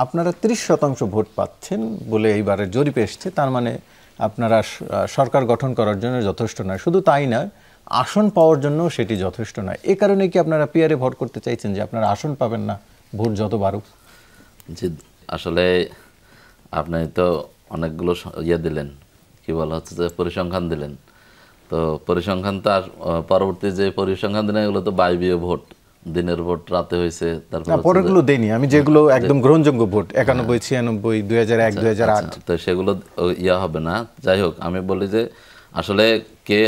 আপনারা ৩০% ভোট পাচ্ছেন বলে এইবারের জরিপে এসছে, তার মানে আপনারা সরকার গঠন করার জন্য যথেষ্ট নয়। শুধু তাই নয়, আসন পাওয়ার জন্য সেটি যথেষ্ট নয়। এ কারণে কি আপনারা পিয়ারে ভোট করতে চাইছেন যে আপনারা আসন পাবেন না, ভোট যত বাড়ুক? জি, আসলে আপনি তো অনেকগুলো দিলেন, কি বলা হচ্ছে যে পরিসংখ্যান দিলেন। তো পরিসংখ্যান তো আর পরবর্তী যে পরিসংখ্যান দিলেন এগুলো তো বায়বীয় ভোট, দিনের ভোট রাতে হয়েছে, তারপরগুলো দেয়নি আমি, যেগুলো একদম গ্রহণযোগ্য ভোট 91, 96, 2001, 2008, তো সেগুলো হবে না। যাই হোক, আমি বলি যে আসলে কে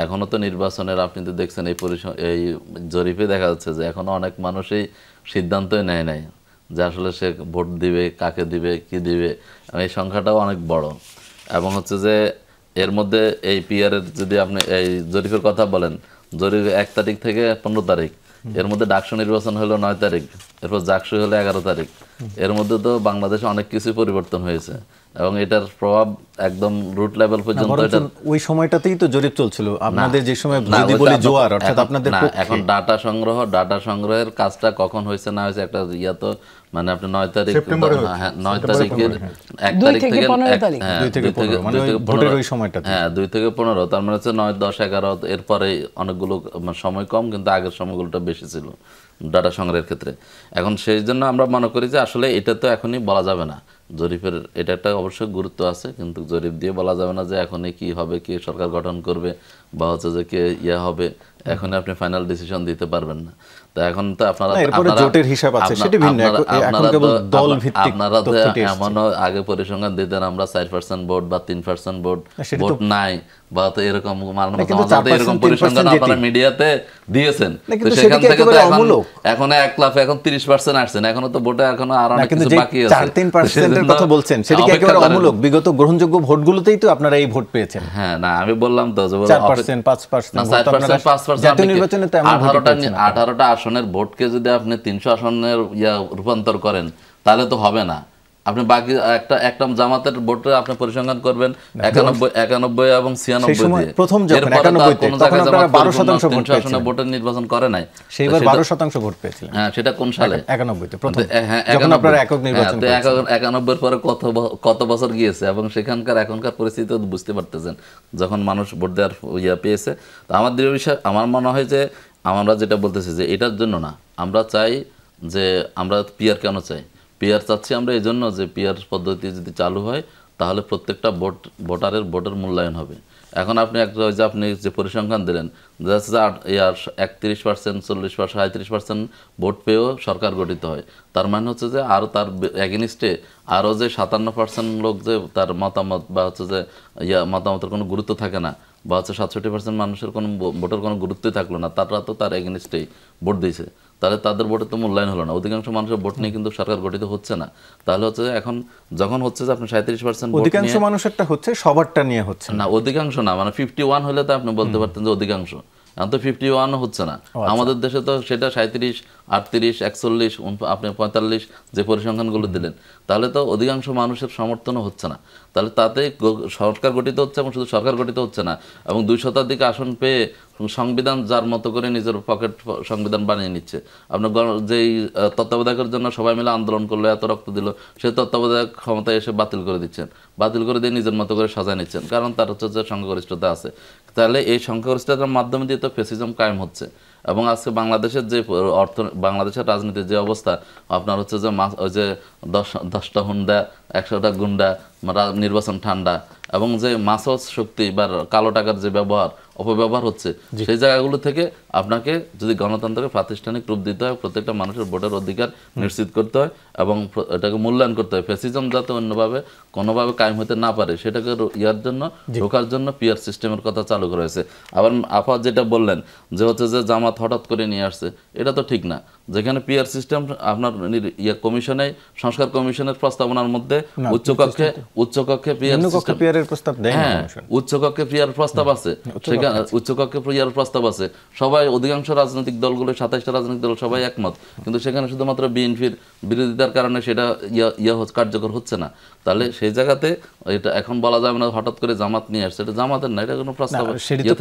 এখনো তো নির্বাচনের, আপনি তো দেখছেন এই জরিপে দেখা যাচ্ছে যে এখনো অনেক মানুষই সিদ্ধান্তই নেয় নাই যে আসলে সে ভোট দিবে, কাকে দিবে, কি দিবে। এই সংখ্যাটাও অনেক বড়। এবং হচ্ছে যে এর মধ্যে এই পিয়ারের যদি আপনি এই জরিপের কথা বলেন, জরিপ 1 তারিখ থেকে 15 তারিখ, এর মধ্যে ডাকসু নির্বাচন হলো 9 তারিখ, এরপর জাকসু হলো 11 তারিখ। এর মধ্যে তো বাংলাদেশে অনেক কিছু পরিবর্তন হয়েছে এবং এটার প্রভাব একদম রুট লেভেল পর্যন্ত। ওই সময়টাতেই তো জরিপ চলছিল আপনাদের, যে সময় যদি বলি জোয়ার, অর্থাৎ আপনাদের এখন ডাটা সংগ্রহের কাজটা কখন হয়েছে না হয়েছে একটা তো মানে আপনি 9 তারিখ, 9 তারিখের 1 তারিখ থেকে 2 থেকে 15 মানে ভোটের ওই সময়টা, 2 থেকে 15, তার মানে হচ্ছে 9, 10, 11, এরপরে অনেকগুলো সময় কম, কিন্তু আগের সময়গুলোটা বেশি ছিল ডাটা সংগ্রহের ক্ষেত্রে। এখন সেই জন্য আমরা মনে করি যে আসলে এটা তো এখনই বলা যাবে না। জরিপের এটা একটা অবশ্যই গুরুত্ব আছে, কিন্তু জরিপ দিয়ে বলা যাবে না যে এখনই কি হবে, কে সরকার গঠন করবে বা হচ্ছে যে কে হবে, এখন আপনি ফাইনাল ডিসিশন দিতে পারবেন না। তো এখন তো আপনারা জোটের হিসাব আছে, সেটা ভিন্ন। এখন কেবল দল ভিত্তিক এমনও আগে পরিসংখ্যান দিতেন আমরা 4% ভোট বা 3% ভোট নাই বা তো এরকম এরকম পরিসংখ্যান আপনারা মিডিয়াতে দিয়েছেন। সেখান থেকে এখন 1 লাখ, এখন 30% আসছেন, এখনো তো ভোটে এখনো আরো অনেক কিছু বাকি আছে। 4-3% এর কথা বলছেন, সেটা কি একেবারে অমূলক? বিগত গ্রহণযোগ্য ভোটগুলোতেই তো আপনারা এই ভোট পেয়েছেন। হ্যাঁ, না আমি বললাম তো যে 4%, 5%, জাতীয় নির্বাচনে তো এমন 18টা আসনের ভোটকে যদি আপনি 300 আসনের রূপান্তর করেন তাহলে তো হবে না। আপনি বাকি একটা জামাতের ভোটে আপনি পরিসংখ্যান করবেন 91 এবং 96 দিয়ে। প্রথম যখন 91 তে তখন আপনারা 12% ভোট পেয়েছিলেন, ভোটের নির্বাচন করে নাই। সেইবার 12% ভোট পেয়েছিলেন। হ্যাঁ, সেটা কোন সালে? 91 তে প্রথম, যখন আপনারা একক নির্বাচন করেছেন। 91 পরে কত বছর গিয়েছে এবং সেখানকার এখনকার পরিস্থিতি তো বুঝতে পারতেছেন, যখন মানুষ ভোট দেওয়ার পেয়েছে। তো আমার দৃঢ় বিশ্বাস, আমার মনে হয় যে আমরা যেটা বলতেছি যে এটার জন্য না, আমরা চাই যে আমরা পিয়ার কেন চাই? পিয়ার চাচ্ছি আমরা এই জন্য যে পিয়ার পদ্ধতি যদি চালু হয় তাহলে প্রত্যেকটা ভোটারের ভোটের মূল্যায়ন হবে। এখন আপনি আপনি যে পরিসংখ্যান দিলেন, 31%, 40%, 37% ভোট পেয়েও সরকার গঠিত হয়। তার মানে হচ্ছে যে আরও তার এগেনিস্টে আরও যে 57% লোক যে তার মতামত বা হচ্ছে যে মতামতের কোনো গুরুত্ব থাকে না, বা হচ্ছে 67% মানুষের কোনো ভোটের কোনো গুরুত্বই থাকলো না, তারা তো তার এগেনিস্টেই ভোট দিয়েছে। তাহলে তাদের ভোটের তো মূল্যায়ন হলো না। অধিকাংশ মানুষের ভোট নিয়ে কিন্তু সরকার গঠিত হচ্ছে না। তাহলে হচ্ছে এখন যখন হচ্ছে যে আপনি 37% অধিকাংশ মানুষেরটা হচ্ছে, সবারটা নিয়ে হচ্ছে না। অধিকাংশ না, মানে 51 হলে তো আপনি বলতে পারতেন যে অধিকাংশ। এখন তো 51 হচ্ছে না আমাদের দেশে। তো সেটা 37, 38, 41, আপনি 45 যে পরিসংখ্যানগুলো দিলেন, তাহলে তো অধিকাংশ মানুষের সমর্থনও হচ্ছে না। তাহলে তাতে সরকার গঠিত হচ্ছে, এবং শুধু সরকার গঠিত হচ্ছে না, এবং 2 শতাধিক আসন পেয়ে সংবিধান যার মতো করে নিজের পকেট সংবিধান বানিয়ে নিচ্ছে। আপনার যেই তত্ত্বাবধায়কের জন্য সবাই মিলে আন্দোলন করলো, এত রক্ত দিল, সে তত্ত্বাবধায়ক ক্ষমতায় এসে বাতিল করে দিচ্ছেন, বাতিল করে দিয়ে নিজের মতো করে সাজায় নিচ্ছেন, কারণ তার হচ্ছে যে সংখ্যাগরিষ্ঠতা আছে। তাহলে এই সংখ্যাগরিষ্ঠতার মাধ্যমে দিয়ে তো ফ্যাসিজম কায়েম হচ্ছে। এবং আজকে বাংলাদেশের যে বাংলাদেশের রাজনীতির যে অবস্থা, আপনার হচ্ছে যে ওই যে 10টা হুন্ডা, 100টা গুন্ডা, নির্বাচন ঠান্ডা, এবং যে মাসজ শক্তি বা কালো টাকার যে অপব্যবহার হচ্ছে, সেই জায়গাগুলো থেকে আপনাকে যদি গণতন্ত্রকে প্রাতিষ্ঠানিক রূপ দিতে হয়, প্রত্যেকটা মানুষের ভোটের অধিকার নিশ্চিত করতে হয় এবং এটাকে মূল্যায়ন করতে হয়। ফ্যাসিজম যাতে অন্যভাবে কোনোভাবে কায়েম হতে না পারে, সেটাকে রোখার জন্য পিয়ার সিস্টেমের কথা চালু করা হয়েছে। আবার আপা যেটা বললেন যে হচ্ছে যে জামাত হঠাৎ করে নিয়ে আসছে, এটা তো ঠিক না। যেখানে পিয়ার সিস্টেম আপনার কমিশনে, সংস্কার কমিশনের প্রস্তাবনার মধ্যে উচ্চকক্ষে পিয়ারের প্রস্তাব দেয়, হ্যাঁ, উচ্চকক্ষে পিয়ার প্রস্তাব আছে, সেখানে উচ্চকক্ষে পিয়ার প্রস্তাব আছে। সবাই, অধিকাংশ রাজনৈতিক দলগুলো, 27টা রাজনৈতিক দল সবাই একমত, কিন্তু সেখানে শুধুমাত্র বিএনপির বিরোধিতার কারণে সেটা কার্যকর হচ্ছে না। তাহলে সেই জায়গাতে এটা এখন বলা যাবে না হঠাৎ করে জামাত নিয়ে আসছে, এটা জামাতের না, এটা কোনো প্রস্তাব।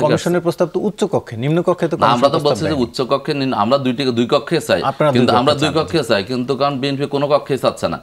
কমিশনের প্রস্তাব তো উচ্চকক্ষে, নিম্নকক্ষে তো আমরা তো বলছি যে উচ্চকক্ষে, আমরা দুই কক্ষে চাই, কিন্তু আমরা 2 কক্ষে চাই, কিন্তু কারণ বিএনপি কোনো কক্ষে চাচ্ছে না।